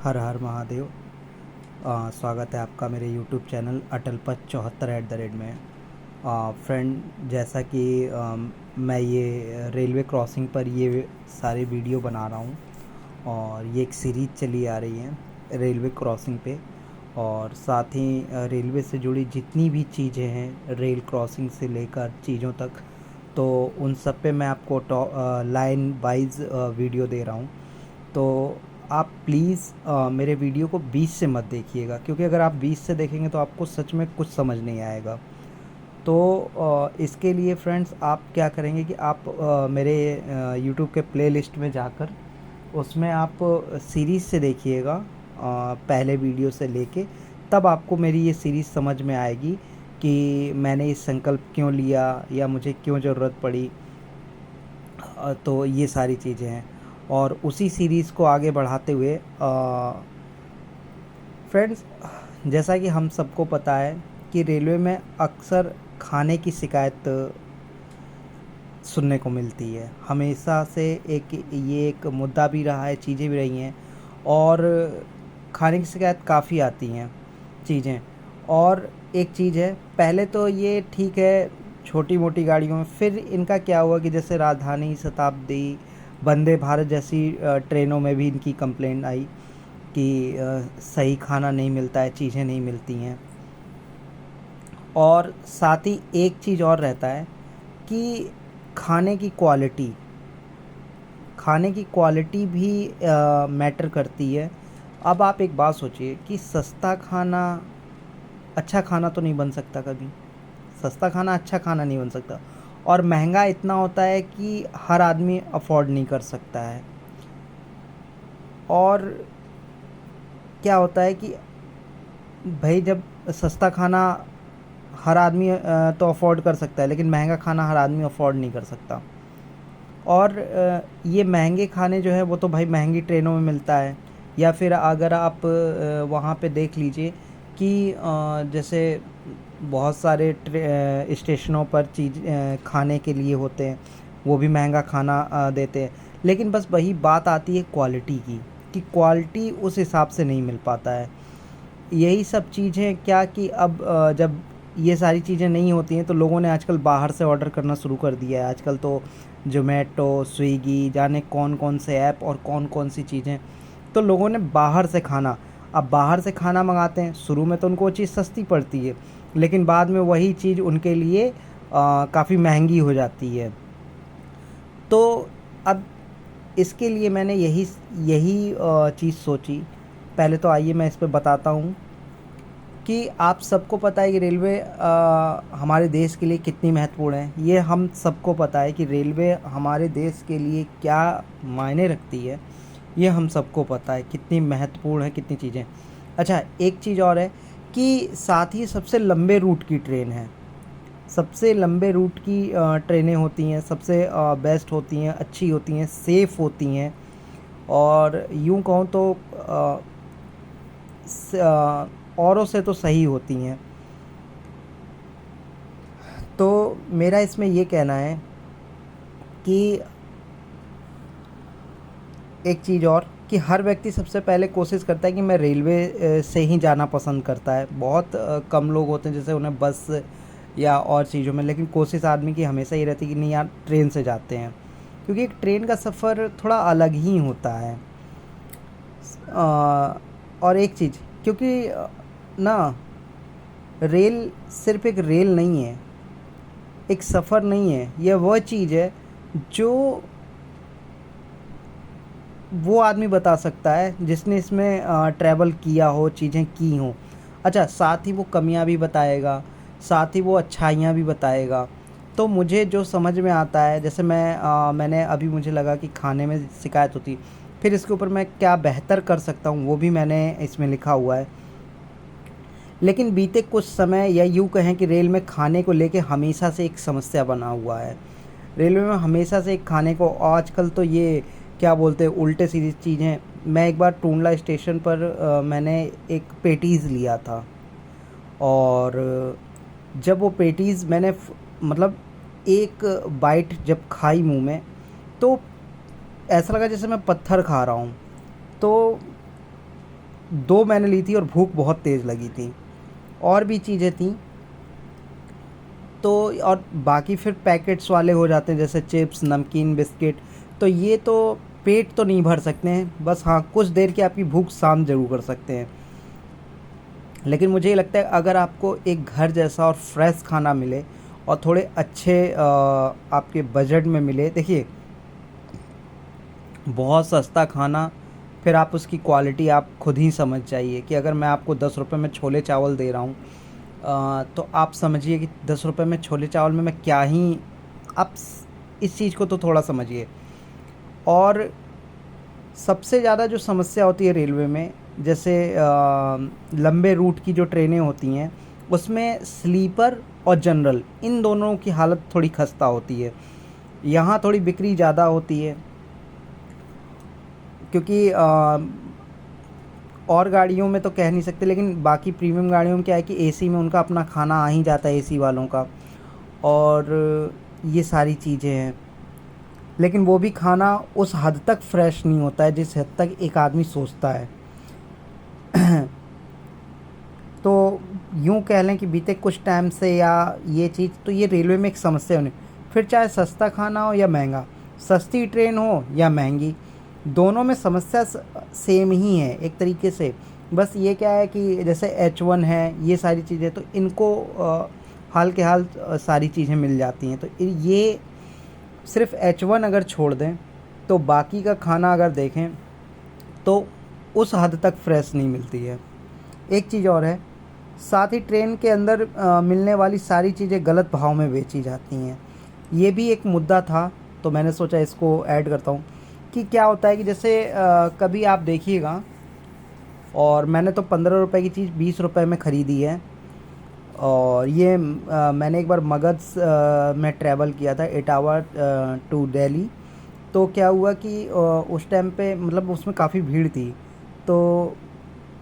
हर हर महादेव। स्वागत है आपका मेरे यूट्यूब चैनल अटल पथ 74 में। फ्रेंड, जैसा कि मैं ये रेलवे क्रॉसिंग पर ये सारे वीडियो बना रहा हूँ और ये एक सीरीज़ चली आ रही है रेलवे क्रॉसिंग पे। और साथ ही रेलवे से जुड़ी जितनी भी चीज़ें हैं रेल क्रॉसिंग से लेकर चीज़ों तक, तो उन सब पे मैं आपको लाइन वाइज वीडियो दे रहा हूँ। तो आप प्लीज़ मेरे वीडियो को 20 से मत देखिएगा, क्योंकि अगर आप 20 से देखेंगे तो आपको सच में कुछ समझ नहीं आएगा। तो इसके लिए फ्रेंड्स आप क्या करेंगे कि आप मेरे यूट्यूब के प्लेलिस्ट में जाकर उसमें आप सीरीज़ से देखिएगा, पहले वीडियो से लेके, तब आपको मेरी ये सीरीज़ समझ में आएगी कि मैंने ये संकल्प क्यों लिया या मुझे क्यों ज़रूरत पड़ी। तो ये सारी चीज़ें हैं और उसी सीरीज़ को आगे बढ़ाते हुए फ्रेंड्स, जैसा कि हम सबको पता है कि रेलवे में अक्सर खाने की शिकायत सुनने को मिलती है। हमेशा से ये एक मुद्दा भी रहा है, चीज़ें भी रही हैं और खाने की शिकायत काफ़ी आती हैं चीज़ें। और एक चीज़ है, पहले तो ये ठीक है छोटी मोटी गाड़ियों में, फिर इनका क्या हुआ कि जैसे राजधानी, शताब्दी, वंदे भारत जैसी ट्रेनों में भी इनकी कंप्लेंट आई कि सही खाना नहीं मिलता है, चीज़ें नहीं मिलती हैं। और साथ ही एक चीज़ और रहता है कि खाने की क्वालिटी भी मैटर करती है। अब आप एक बात सोचिए कि सस्ता खाना अच्छा खाना तो नहीं बन सकता कभी। सस्ता खाना अच्छा खाना नहीं बन सकता, और महंगा इतना होता है कि हर आदमी अफोर्ड नहीं कर सकता है। और क्या होता है कि भाई, जब सस्ता खाना हर आदमी तो अफोर्ड कर सकता है, लेकिन महंगा खाना हर आदमी अफोर्ड नहीं कर सकता। और ये महंगे खाने जो है वो तो भाई महंगी ट्रेनों में मिलता है, या फिर अगर आप वहाँ पे देख लीजिए कि जैसे बहुत सारे स्टेशनों पर चीज़ खाने के लिए होते हैं, वो भी महंगा खाना देते हैं। लेकिन बस वही बात आती है क्वालिटी की, कि क्वालिटी उस हिसाब से नहीं मिल पाता है। यही सब चीज़ें क्या कि अब जब ये सारी चीज़ें नहीं होती हैं तो लोगों ने आजकल बाहर से ऑर्डर करना शुरू कर दिया है। आजकल तो ज़ोमैटो, स्विगी, जाने कौन कौन से ऐप और कौन कौन सी चीज़ें, तो लोगों ने बाहर से खाना, अब बाहर से खाना मंगाते हैं। शुरू में तो उनको वो चीज़ सस्ती पड़ती है, लेकिन बाद में वही चीज़ उनके लिए काफ़ी महंगी हो जाती है। तो अब इसके लिए मैंने यही यही चीज़ सोची। पहले तो आइए मैं इस पे बताता हूँ कि आप सबको पता है कि रेलवे हमारे देश के लिए कितनी महत्वपूर्ण है। ये हम सबको पता है कि रेलवे हमारे देश के लिए क्या मायने रखती है। ये हम सबको पता है कितनी महत्वपूर्ण है, कितनी चीज़ें। अच्छा, एक चीज़ और है कि साथ ही सबसे लंबे रूट की ट्रेन है। सबसे लंबे रूट की ट्रेनें होती हैं, सबसे बेस्ट होती हैं, अच्छी होती हैं, सेफ़ होती हैं, और यूँ कहूँ तो औरों से तो सही होती हैं। तो मेरा इसमें ये कहना है कि एक चीज़ और, कि हर व्यक्ति सबसे पहले कोशिश करता है कि मैं रेलवे से ही जाना पसंद करता है। बहुत कम लोग होते हैं जैसे उन्हें बस या और चीज़ों में, लेकिन कोशिश आदमी की हमेशा ये रहती है कि नहीं यार, ट्रेन से जाते हैं, क्योंकि एक ट्रेन का सफ़र थोड़ा अलग ही होता है। और एक चीज़, क्योंकि ना, रेल सिर्फ एक रेल नहीं है, एक सफ़र नहीं है। यह वह चीज़ है जो वो आदमी बता सकता है जिसने इसमें ट्रैवल किया हो, चीज़ें की हों। अच्छा, साथ ही वो कमियां भी बताएगा, साथ ही वो अच्छाइयाँ भी बताएगा। तो मुझे जो समझ में आता है, जैसे मैंने अभी मुझे लगा कि खाने में शिकायत होती, फिर इसके ऊपर मैं क्या बेहतर कर सकता हूँ वो भी मैंने इसमें लिखा हुआ है। लेकिन बीते कुछ समय, या यूँ कहें कि रेल में खाने को लेके हमेशा से एक समस्या बना हुआ है। रेलवे में हमेशा से एक खाने को, आजकल तो ये क्या बोलते हैं, उल्टे सीधी चीज़ें। मैं एक बार टूंडला स्टेशन पर मैंने एक पेटीज़ लिया था, और जब वो पेटीज़ मैंने मतलब एक बाइट जब खाई मुंह में, तो ऐसा लगा जैसे मैं पत्थर खा रहा हूँ। तो 2 मैंने ली थी और भूख बहुत तेज़ लगी थी। और भी चीज़ें थी, तो और बाकी फिर पैकेट्स वाले हो जाते हैं जैसे चिप्स, नमकीन, बिस्किट। तो ये तो पेट तो नहीं भर सकते हैं, बस हाँ कुछ देर की आपकी भूख शांत ज़रूर कर सकते हैं। लेकिन मुझे ये लगता है अगर आपको एक घर जैसा और फ्रेश खाना मिले और थोड़े अच्छे आपके बजट में मिले, देखिए बहुत सस्ता खाना, फिर आप उसकी क्वालिटी आप खुद ही समझ जाइए कि अगर मैं आपको 10 रुपये में छोले चावल दे रहा हूँ, तो आप समझिए कि 10 रुपये में छोले चावल में मैं क्या ही, आप इस चीज़ को तो थोड़ा समझिए। और सबसे ज़्यादा जो समस्या होती है रेलवे में, जैसे लंबे रूट की जो ट्रेनें होती हैं उसमें स्लीपर और जनरल इन दोनों की हालत थोड़ी खस्ता होती है। यहाँ थोड़ी बिक्री ज़्यादा होती है क्योंकि और गाड़ियों में तो कह नहीं सकते, लेकिन बाकी प्रीमियम गाड़ियों में क्या है कि एसी में उनका अपना खाना आ ही जाता है, एसी वालों का। और ये सारी चीज़ें हैं, लेकिन वो भी खाना उस हद तक फ्रेश नहीं होता है जिस हद तक एक आदमी सोचता है। तो यूँ कह लें कि बीते कुछ टाइम से या ये चीज़ तो ये रेलवे में एक समस्या होने, फिर चाहे सस्ता खाना हो या महंगा, सस्ती ट्रेन हो या महंगी, दोनों में समस्या सेम ही है एक तरीके से। बस ये क्या है कि जैसे H1 है, ये सारी चीज़ें तो इनको हाल के हाल सारी चीज़ें मिल जाती हैं। तो ये सिर्फ H1 अगर छोड़ दें तो बाकी का खाना अगर देखें तो उस हद तक फ्रेश नहीं मिलती है। एक चीज़ और है, साथ ही ट्रेन के अंदर मिलने वाली सारी चीज़ें गलत भाव में बेची जाती हैं। ये भी एक मुद्दा था, तो मैंने सोचा इसको ऐड करता हूँ कि क्या होता है कि जैसे कभी आप देखिएगा, और मैंने तो 15 रुपए की चीज़ 20 रुपए में ख़रीदी है। और ये मैंने एक बार मगध में ट्रैवल किया था, इटावा टू दिल्ली। तो क्या हुआ कि उस टाइम पे मतलब उसमें काफ़ी भीड़ थी, तो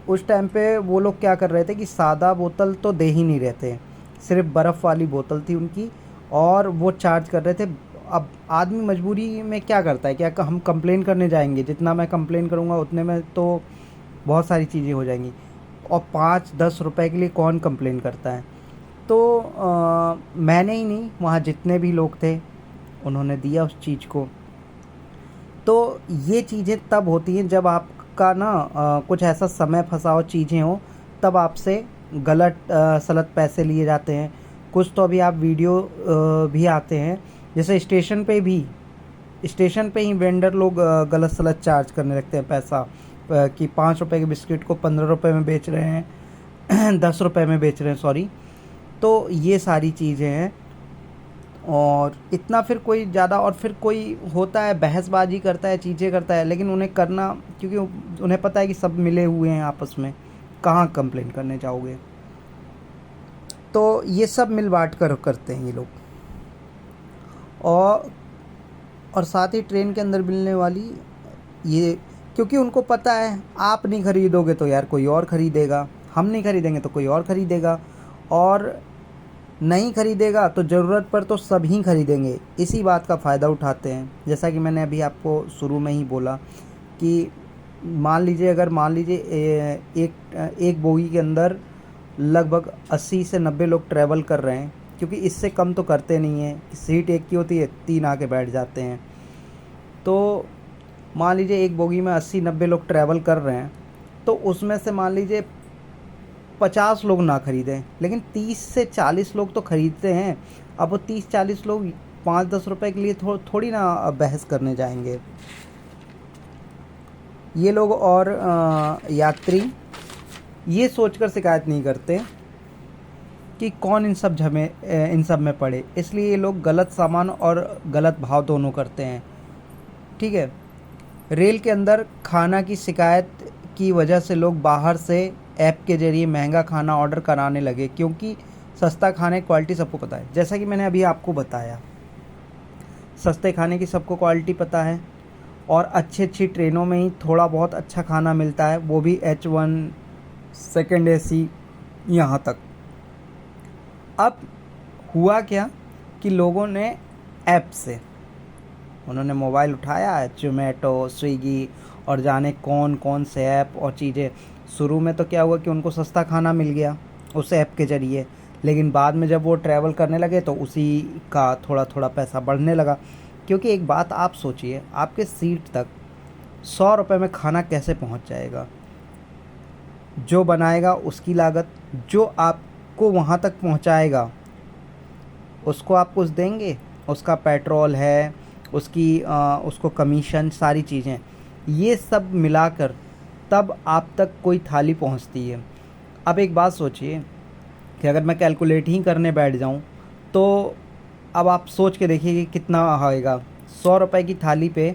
उस टाइम पे वो लोग क्या कर रहे थे कि सादा बोतल तो दे ही नहीं रहे थे, सिर्फ बर्फ़ वाली बोतल थी उनकी, और वो चार्ज कर रहे थे। अब आदमी मजबूरी में क्या करता है, क्या हम कंप्लेन करने जाएंगे, जितना मैं कंप्लेन करूँगा उतने में तो बहुत सारी चीज़ें हो जाएंगी, और 5-10 रुपए के लिए कौन कंप्लेन करता है। तो मैंने ही नहीं, वहाँ जितने भी लोग थे उन्होंने दिया उस चीज़ को। तो ये चीज़ें तब होती हैं जब आपका ना कुछ ऐसा समय फंसाओ चीज़ें हो, तब आपसे गलत सलत पैसे लिए जाते हैं। कुछ तो अभी आप वीडियो भी आते हैं, जैसे स्टेशन पे ही वेंडर लोग गलत सलत चार्ज करने लगते हैं पैसा, कि 5 रुपए के बिस्किट को 15 रुपए में बेच रहे हैं, 10 रुपए में बेच रहे हैं, सॉरी। तो ये सारी चीज़ें हैं, और इतना फिर कोई ज़्यादा, और फिर कोई होता है बहसबाजी करता है, चीज़ें करता है, लेकिन उन्हें करना, क्योंकि उन्हें पता है कि सब मिले हुए हैं आपस में, कहाँ कंप्लेन करने जाओगे। तो ये सब मिल बांट कर करते हैं ये लोग। और और साथ ही ट्रेन के अंदर मिलने वाली ये, क्योंकि उनको पता है आप नहीं ख़रीदोगे तो यार कोई और ख़रीदेगा, हम नहीं ख़रीदेंगे तो कोई और ख़रीदेगा, और नहीं ख़रीदेगा तो ज़रूरत पर तो सब ही ख़रीदेंगे। इसी बात का फ़ायदा उठाते हैं। जैसा कि मैंने अभी आपको शुरू में ही बोला कि मान लीजिए एक बोगी के अंदर लगभग 80 से 90 लोग ट्रैवल कर रहे हैं, क्योंकि इससे कम तो करते नहीं हैं, सीट एक की होती है, 3 आके बैठ जाते हैं। तो मान लीजिए एक बोगी में 80-90 लोग ट्रैवल कर रहे हैं, तो उसमें से मान लीजिए 50 लोग ना खरीदें, लेकिन 30 से 40 लोग तो खरीदते हैं। अब वो 30-40 लोग 5-10 रुपए के लिए थोड़ी ना बहस करने जाएंगे ये लोग। और यात्री ये सोचकर शिकायत नहीं करते कि कौन इन सब में पड़े, इसलिए ये लोग गलत सामान और गलत भाव दोनों करते हैं। ठीक है, रेल के अंदर खाना की शिकायत की वजह से लोग बाहर से ऐप के ज़रिए महंगा खाना ऑर्डर कराने लगे, क्योंकि सस्ता खाने की क्वालिटी सबको पता है। जैसा कि मैंने अभी आपको बताया, सस्ते खाने की सबको क्वालिटी पता है, और अच्छी ट्रेनों में ही थोड़ा बहुत अच्छा खाना मिलता है, वो भी H1 सेकंड AC यहाँ तक। अब हुआ क्या कि लोगों ने ऐप से, उन्होंने मोबाइल उठाया, जोमेटो, स्विगी और जाने कौन कौन से ऐप और चीज़ें, शुरू में तो क्या हुआ कि उनको सस्ता खाना मिल गया उस ऐप के ज़रिए, लेकिन बाद में जब वो ट्रैवल करने लगे तो उसी का थोड़ा थोड़ा पैसा बढ़ने लगा। क्योंकि एक बात आप सोचिए, आपके सीट तक 100 रुपये में खाना कैसे पहुंच जाएगा? जो बनाएगा उसकी लागत, जो आपको वहां तक पहुंचाएगा उसको आप कुछ देंगे, उसका पेट्रोल है, उसको कमीशन, सारी चीज़ें, ये सब मिलाकर तब आप तक कोई थाली पहुंचती है। अब एक बात सोचिए कि अगर मैं कैलकुलेट ही करने बैठ जाऊं तो अब आप सोच के देखिए कि कितना आएगा। 100 रुपये की थाली पे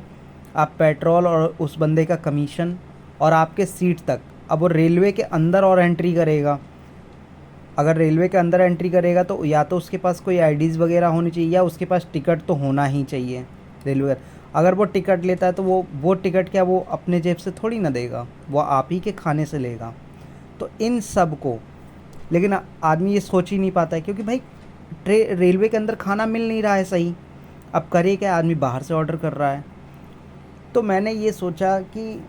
आप पेट्रोल और उस बंदे का कमीशन और आपके सीट तक, अब वो रेलवे के अंदर और एंट्री करेगा। अगर रेलवे के अंदर एंट्री करेगा तो या तो उसके पास कोई आईडीज़ वगैरह होनी चाहिए या उसके पास टिकट तो होना ही चाहिए रेलवे। अगर वो टिकट लेता है तो वो टिकट क्या वो अपने जेब से थोड़ी ना देगा, वो आप ही के खाने से लेगा। तो इन सब को लेकिन आदमी ये सोच ही नहीं पाता है, क्योंकि भाई रेलवे के अंदर खाना मिल नहीं रहा है सही। अब करे क्या, आदमी बाहर से ऑर्डर कर रहा है। तो मैंने ये सोचा कि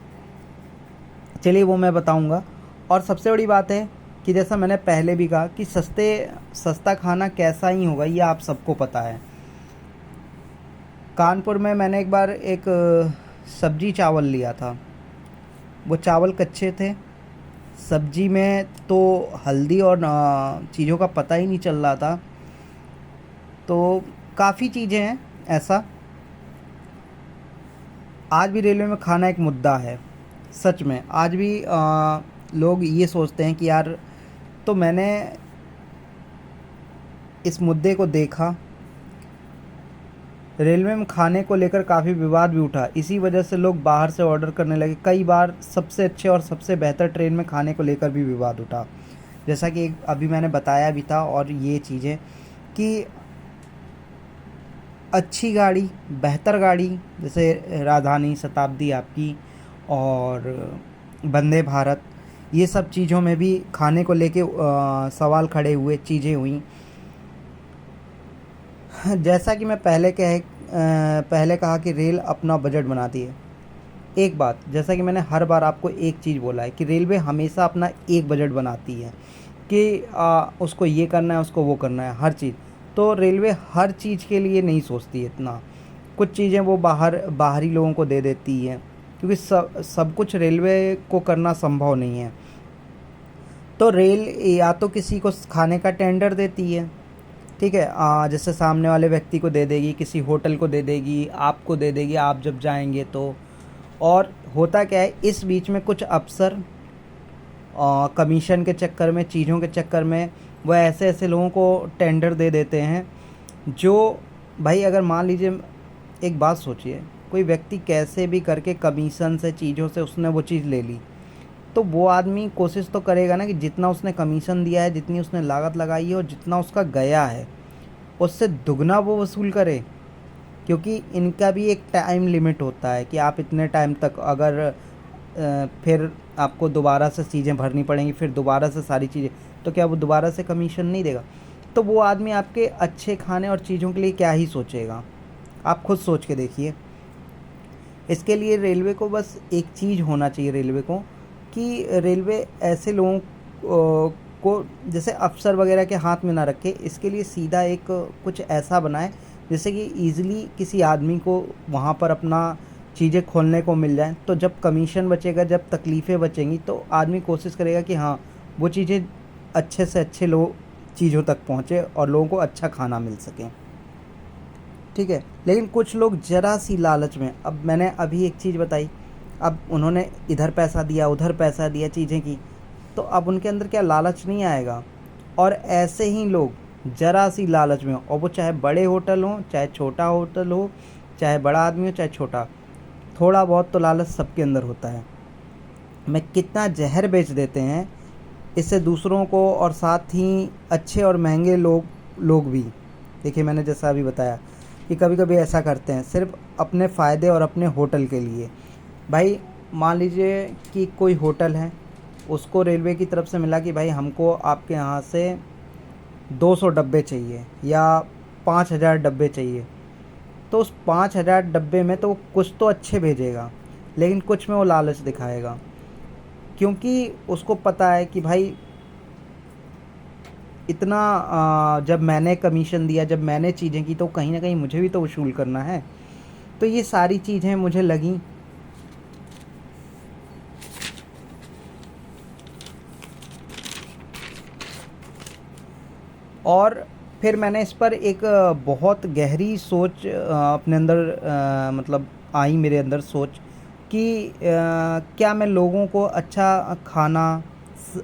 चलिए वो मैं बताऊंगा। और सबसे बड़ी बात है कि जैसा मैंने पहले भी कहा कि सस्ता खाना कैसा ही होगा ये आप सबको पता है। कानपुर में मैंने एक बार एक सब्जी चावल लिया था, वो चावल कच्चे थे, सब्जी में तो हल्दी और चीज़ों का पता ही नहीं चल रहा था। तो काफ़ी चीज़ें हैं ऐसा। आज भी रेलवे में खाना एक मुद्दा है, सच में। आज भी लोग ये सोचते हैं कि यार, तो मैंने इस मुद्दे को देखा, रेलवे में खाने को लेकर काफ़ी विवाद भी उठा, इसी वजह से लोग बाहर से ऑर्डर करने लगे। कई बार सबसे अच्छे और सबसे बेहतर ट्रेन में खाने को लेकर भी विवाद उठा, जैसा कि अभी मैंने बताया भी था। और ये चीज़ें कि अच्छी गाड़ी, बेहतर गाड़ी, जैसे राजधानी, शताब्दी आपकी और वंदे भारत, ये सब चीज़ों में भी खाने को लेके सवाल खड़े हुए, चीज़ें हुई। जैसा कि मैं पहले कहा कि रेल अपना बजट बनाती है। एक बात, जैसा कि मैंने हर बार आपको एक चीज़ बोला है कि रेलवे हमेशा अपना एक बजट बनाती है कि उसको ये करना है, उसको वो करना है, हर चीज़। तो रेलवे हर चीज़ के लिए नहीं सोचती है इतना। कुछ चीज़ें वो बाहरी लोगों को दे देती है, क्योंकि सब कुछ रेलवे को करना संभव नहीं है। तो रेल या तो किसी को खाने का टेंडर देती है, ठीक है, जैसे सामने वाले व्यक्ति को दे देगी, किसी होटल को दे देगी, आपको दे देगी आप जब जाएंगे तो। और होता क्या है, इस बीच में कुछ अफसर कमीशन के चक्कर में, चीज़ों के चक्कर में वो ऐसे ऐसे लोगों को टेंडर दे देते हैं जो, भाई अगर मान लीजिए, एक बात सोचिए, कोई व्यक्ति कैसे भी करके कमीशन से, चीज़ों से उसने वो चीज़ ले ली, तो वो आदमी कोशिश तो करेगा ना कि जितना उसने कमीशन दिया है, जितनी उसने लागत लगाई है और जितना उसका गया है, उससे दुगना वो वसूल करे। क्योंकि इनका भी एक टाइम लिमिट होता है कि आप इतने टाइम तक, अगर फिर आपको दोबारा से चीज़ें भरनी पड़ेंगी, फिर दोबारा से सारी चीज़ें, तो क्या वो दोबारा से कमीशन नहीं देगा? तो वो आदमी आपके अच्छे खाने और चीज़ों के लिए क्या ही सोचेगा? आप खुद सोच के देखिए। इसके लिए रेलवे को बस एक चीज़ होना चाहिए, रेलवे को, कि रेलवे ऐसे लोगों को जैसे अफसर वगैरह के हाथ में ना रखे। इसके लिए सीधा एक कुछ ऐसा बनाए जैसे कि ईज़िली किसी आदमी को वहाँ पर अपना चीज़ें खोलने को मिल जाए। तो जब कमीशन बचेगा, जब तकलीफ़ें बचेंगी, तो आदमी कोशिश करेगा कि हाँ, वो चीज़ें अच्छे से अच्छे लोग चीज़ों तक पहुँचे और लोगों को अच्छा खाना मिल सके, ठीक है। लेकिन कुछ लोग ज़रा सी लालच में, अब मैंने अभी एक चीज़ बताई, अब उन्होंने इधर पैसा दिया, उधर पैसा दिया चीज़ें की, तो अब उनके अंदर क्या लालच नहीं आएगा? और ऐसे ही लोग ज़रा सी लालच में हो, और वो चाहे बड़े होटल हों, चाहे छोटा होटल हो, चाहे बड़ा आदमी हो, चाहे छोटा, थोड़ा बहुत तो लालच सबके अंदर होता है। मैं कितना जहर बेच देते हैं इससे दूसरों को, और साथ ही अच्छे और महंगे लोग भी। देखिए, मैंने जैसा अभी बताया कि कभी कभी ऐसा करते हैं सिर्फ अपने फ़ायदे और अपने होटल के लिए। भाई मान लीजिए कि कोई होटल है, उसको रेलवे की तरफ से मिला कि भाई हमको आपके यहाँ से 200 डब्बे चाहिए या 5000 डब्बे चाहिए। तो उस 5000 डब्बे में तो वो कुछ तो अच्छे भेजेगा, लेकिन कुछ में वो लालच दिखाएगा। क्योंकि उसको पता है कि भाई इतना जब मैंने कमीशन दिया, जब मैंने चीज़ें की, तो कहीं ना कहीं मुझे भी तो वसूल करना है। तो ये सारी चीज़ें मुझे लगी। और फिर मैंने इस पर एक बहुत गहरी सोच अपने अंदर मतलब आई मेरे अंदर सोच कि क्या मैं लोगों को अच्छा खाना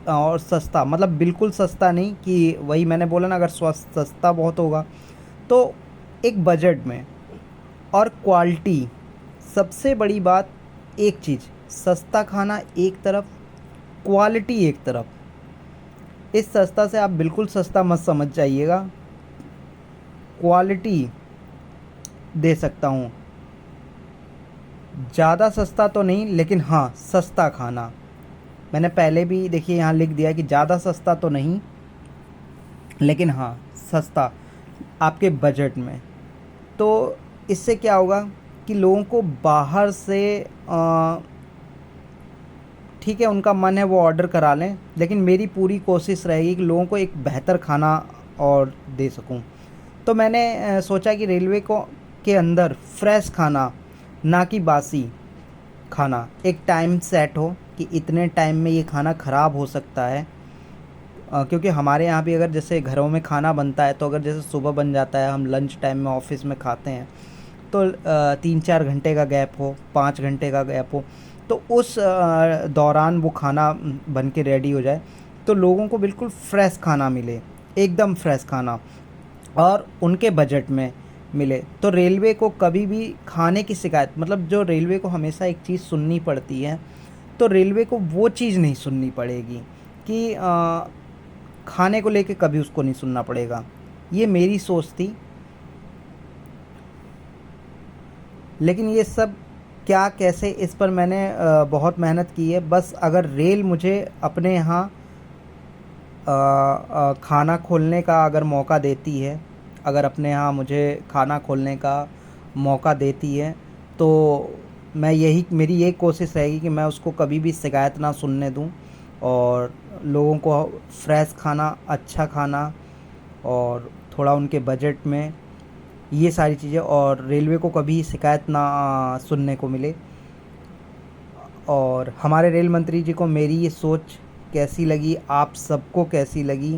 और सस्ता, मतलब बिल्कुल सस्ता नहीं, कि वही मैंने बोला ना, अगर सस्ता बहुत होगा तो एक बजट में, और क्वालिटी। सबसे बड़ी बात, एक चीज़, सस्ता खाना एक तरफ, क्वालिटी एक तरफ। इस सस्ता से आप बिल्कुल सस्ता मत समझ जाइएगा, क्वालिटी दे सकता हूँ। ज़्यादा सस्ता तो नहीं, लेकिन हाँ सस्ता खाना। मैंने पहले भी देखिए यहाँ लिख दिया है कि ज़्यादा सस्ता तो नहीं, लेकिन हाँ सस्ता आपके बजट में। तो इससे क्या होगा कि लोगों को बाहर से ठीक है, उनका मन है वो ऑर्डर करा लें, लेकिन मेरी पूरी कोशिश रहेगी कि लोगों को एक बेहतर खाना और दे सकूं। तो मैंने सोचा कि रेलवे को के अंदर फ्रेश खाना, ना कि बासी खाना, एक टाइम सेट हो कि इतने टाइम में ये खाना ख़राब हो सकता है। क्योंकि हमारे यहाँ भी अगर जैसे घरों में खाना बनता है, तो अगर जैसे सुबह बन जाता है, हम लंच टाइम में ऑफिस में खाते हैं, तो 3-4 घंटे का गैप हो, 5 घंटे का गैप हो, तो उस दौरान वो खाना बन के रेडी हो जाए, तो लोगों को बिल्कुल फ्रेश खाना मिले, एकदम फ्रेश खाना, और उनके बजट में मिले। तो रेलवे को कभी भी खाने की शिकायत, मतलब जो रेलवे को हमेशा एक चीज़ सुननी पड़ती है, तो रेलवे को वो चीज़ नहीं सुननी पड़ेगी कि खाने को लेके कभी उसको नहीं सुनना पड़ेगा। ये मेरी सोच थी। लेकिन ये सब क्या कैसे, इस पर मैंने बहुत मेहनत की है। बस अगर रेल मुझे अपने यहाँ खाना खोलने का अगर मौका देती है, अगर अपने यहाँ मुझे खाना खोलने का मौका देती है, तो मैं यही, मेरी यही कोशिश रहेगी कि मैं उसको कभी भी शिकायत ना सुनने दूं, और लोगों को फ्रेश खाना, अच्छा खाना, और थोड़ा उनके बजट में, ये सारी चीज़ें, और रेलवे को कभी शिकायत ना सुनने को मिले। और हमारे रेल मंत्री जी को मेरी ये सोच कैसी लगी, आप सबको कैसी लगी,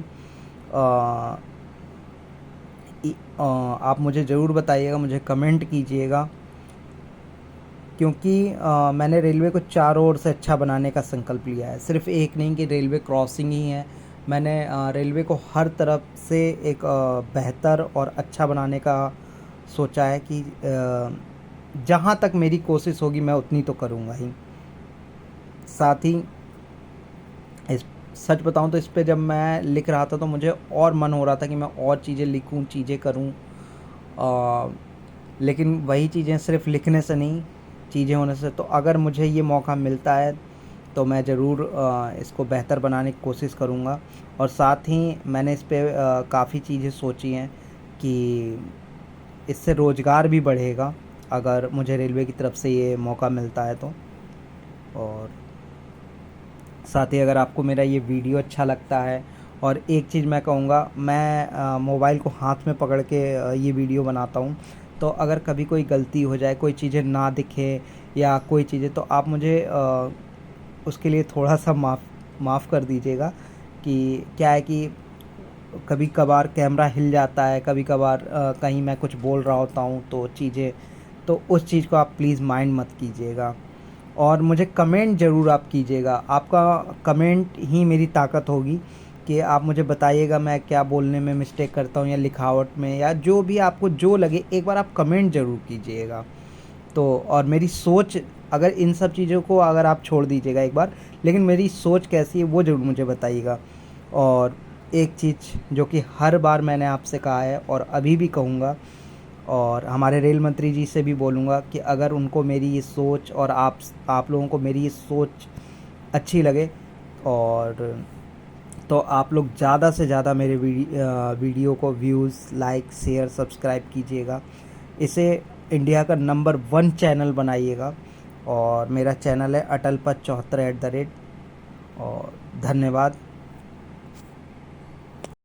आ, आप मुझे ज़रूर बताइएगा, मुझे कमेंट कीजिएगा। क्योंकि मैंने रेलवे को चारों ओर से अच्छा बनाने का संकल्प लिया है, सिर्फ एक नहीं कि रेलवे क्रॉसिंग ही है। मैंने रेलवे को हर तरफ से एक बेहतर और अच्छा बनाने का सोचा है कि जहाँ तक मेरी कोशिश होगी मैं उतनी तो करूँगा ही। साथ ही इस, सच बताऊँ तो इस पे जब मैं लिख रहा था तो मुझे और मन हो रहा था कि मैं और चीज़ें लिखूँ, चीज़ें करूँ, लेकिन वही चीज़ें सिर्फ लिखने से नहीं, चीज़ें होने से। तो अगर मुझे ये मौका मिलता है तो मैं ज़रूर इसको बेहतर बनाने की कोशिश करूँगा। और साथ ही मैंने इस पे काफ़ी चीज़ें सोची हैं कि इससे रोज़गार भी बढ़ेगा अगर मुझे रेलवे की तरफ से ये मौका मिलता है तो। और साथ ही अगर आपको मेरा ये वीडियो अच्छा लगता है, और एक चीज़ मैं कहूँगा, मैं मोबाइल को हाथ में पकड़ के ये वीडियो बनाता हूँ, तो अगर कभी कोई गलती हो जाए, कोई चीज़ें ना दिखे या कोई चीज़ें, तो आप मुझे उसके लिए थोड़ा सा माफ़ कर दीजिएगा। कि क्या है कि कभी कभार कैमरा हिल जाता है, कभी कभार कहीं मैं कुछ बोल रहा होता हूँ तो चीज़ें, तो उस चीज़ को आप प्लीज़ माइंड मत कीजिएगा। और मुझे कमेंट ज़रूर आप कीजिएगा, आपका कमेंट ही मेरी ताकत होगी कि आप मुझे बताइएगा मैं क्या बोलने में मिस्टेक करता हूँ, या लिखावट में, या जो भी आपको जो लगे, एक बार आप कमेंट ज़रूर कीजिएगा। तो और मेरी सोच, अगर इन सब चीज़ों को अगर आप छोड़ दीजिएगा एक बार, लेकिन मेरी सोच कैसी है वो ज़रूर मुझे बताइएगा। और एक चीज़ जो कि हर बार मैंने आपसे कहा है और अभी भी कहूँगा, और हमारे रेल मंत्री जी से भी बोलूँगा कि अगर उनको मेरी ये सोच और आप लोगों को मेरी ये सोच अच्छी लगे, और तो आप लोग ज़्यादा से ज़्यादा मेरे वीडियो को व्यूज़, लाइक, शेयर, सब्सक्राइब कीजिएगा। इसे इंडिया का नंबर 1 चैनल बनाइएगा। और मेरा चैनल है अटल पथ 74 @ और धन्यवाद।